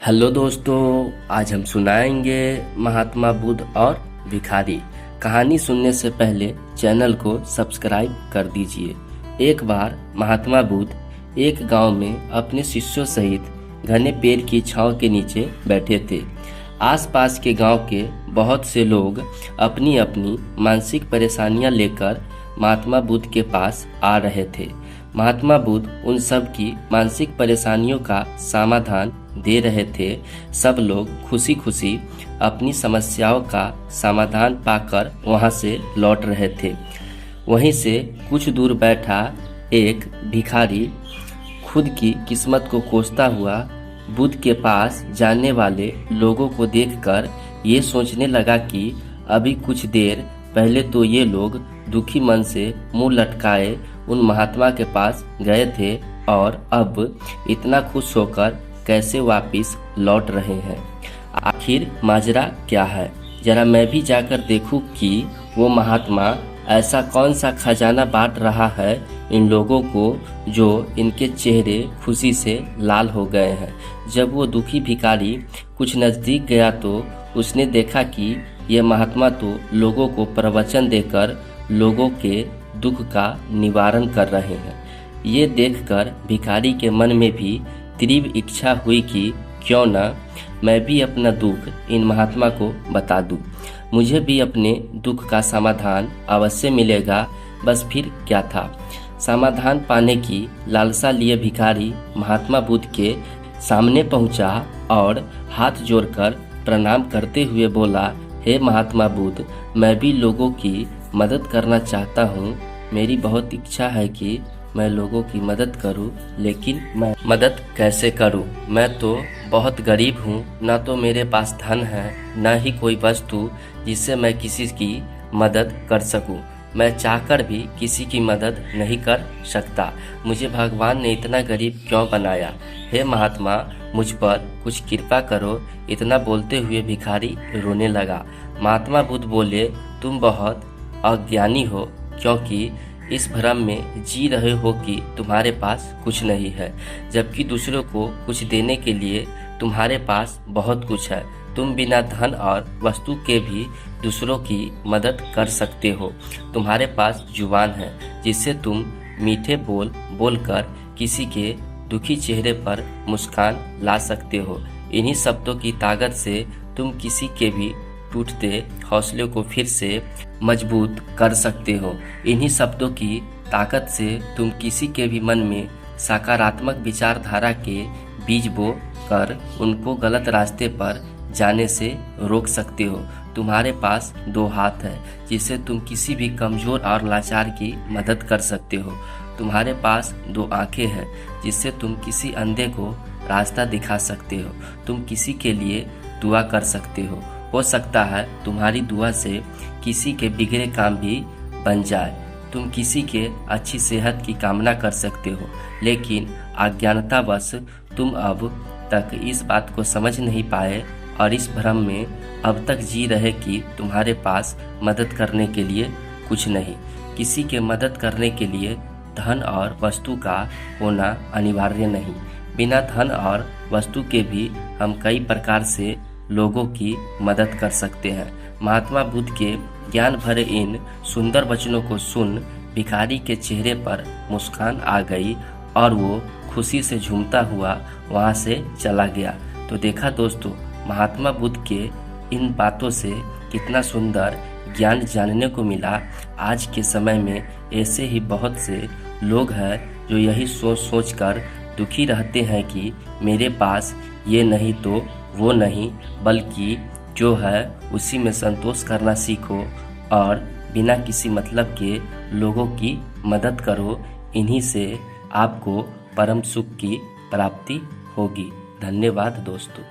Hello दोस्तों, आज हम सुनाएंगे महात्मा बुद्ध और भिखारी। कहानी सुनने से पहले चैनल को सब्सक्राइब कर दीजिए। एक बार महात्मा बुद्ध एक गांव में अपने शिष्यों सहित घने पेड़ की छांव के नीचे बैठे थे। आसपास के गांव के बहुत से लोग अपनी अपनी मानसिक परेशानियां लेकर महात्मा बुद्ध के पास आ रहे थे। महात्मा बुद्ध उन सब की मानसिक परेशानियों का समाधान दे रहे थे। सब लोग खुशी खुशी अपनी समस्याओं का समाधान पाकर वहां से लौट रहे थे। वहीं से कुछ दूर बैठा एक भिखारी खुद की किस्मत को कोसता हुआ बुद्ध के पास जाने वाले लोगों को देखकर ये सोचने लगा कि अभी कुछ देर पहले तो ये लोग दुखी मन से मुंह लटकाए उन महात्मा के पास गए थे और अब इतना खुश होकर कैसे वापिस लौट रहे हैं। आखिर माजरा क्या है? जरा मैं भी जाकर देखूं कि वो महात्मा ऐसा कौन सा खजाना बांट रहा है इन लोगों को जो इनके चेहरे खुशी से लाल हो गए हैं। जब वो दुखी भिखारी कुछ नज़दीक गया तो उसने देखा कि ये महात्मा तो लोगों को प्रवचन देकर लोगों के दुख का निवारण कर रहे हैं। ये देखकर भिखारी के मन में भी तीव्र इच्छा हुई कि क्यों न मैं भी अपना दुख इन महात्मा को बता दूं। मुझे भी अपने दुख का समाधान अवश्य मिलेगा। बस फिर क्या था, समाधान पाने की लालसा लिए भिखारी महात्मा बुद्ध के सामने पहुंचा और हाथ जोड़कर प्रणाम करते हुए बोला, हे महात्मा बुद्ध, मैं भी लोगों की मदद करना चाहता हूँ। मेरी बहुत इच्छा है कि मैं लोगों की मदद करूं, लेकिन मैं मदद कैसे करूं? मैं तो बहुत गरीब हूं, ना तो मेरे पास धन है, न ही कोई वस्तु जिससे मैं किसी की मदद कर सकूं। मैं चाहकर भी किसी की मदद नहीं कर सकता। मुझे भगवान ने इतना गरीब क्यों बनाया? हे महात्मा, मुझ पर कुछ कृपा करो। इतना बोलते हुए भिखारी रोने लगा। महात्मा बुद्ध बोले, तुम बहुत अज्ञानी हो, क्योंकि इस भ्रम में जी रहे हो कि तुम्हारे पास कुछ नहीं है, जबकि दूसरों को कुछ देने के लिए तुम्हारे पास बहुत कुछ है। तुम बिना धन और वस्तु के भी दूसरों की मदद कर सकते हो। तुम्हारे पास जुबान है जिससे तुम मीठे बोल बोलकर किसी के दुखी चेहरे पर मुस्कान ला सकते हो। इन्हीं शब्दों की ताकत से तुम किसी के भी टूटते हौसले को फिर से मजबूत कर सकते हो। इन्हीं शब्दों की ताकत से तुम किसी के भी मन में सकारात्मक विचारधारा के बीज बो कर उनको गलत रास्ते पर जाने से रोक सकते हो। तुम्हारे पास दो हाथ है जिससे तुम किसी भी कमजोर और लाचार की मदद कर सकते हो। तुम्हारे पास दो आंखें हैं जिससे तुम किसी अंधे को रास्ता दिखा सकते हो। तुम किसी के लिए दुआ कर सकते हो सकता है तुम्हारी दुआ से किसी के बिगड़े काम भी बन जाए। तुम किसी के अच्छी सेहत की कामना कर सकते हो, लेकिन अज्ञानतावश तुम अब तक इस बात को समझ नहीं पाए और इस भ्रम में अब तक जी रहे कि तुम्हारे पास मदद करने के लिए कुछ नहीं। किसी के मदद करने के लिए धन और वस्तु का होना अनिवार्य नहीं। बिना धन और वस्तु के भी हम कई प्रकार से लोगों की मदद कर सकते हैं। महात्मा बुद्ध के ज्ञान भरे इन सुंदर वचनों को सुन भिखारी के चेहरे पर मुस्कान आ गई और वो खुशी से झूमता हुआ वहां से चला गया। तो देखा दोस्तों, महात्मा बुद्ध के इन बातों से कितना सुंदर ज्ञान जानने को मिला। आज के समय में ऐसे ही बहुत से लोग हैं जो यही सोच सोच कर दुखी रहते हैं कि मेरे पास ये नहीं तो वो नहीं, बल्कि जो है उसी में संतोष करना सीखो और बिना किसी मतलब के लोगों की मदद करो। इन्हीं से आपको परम सुख की प्राप्ति होगी। धन्यवाद दोस्तों।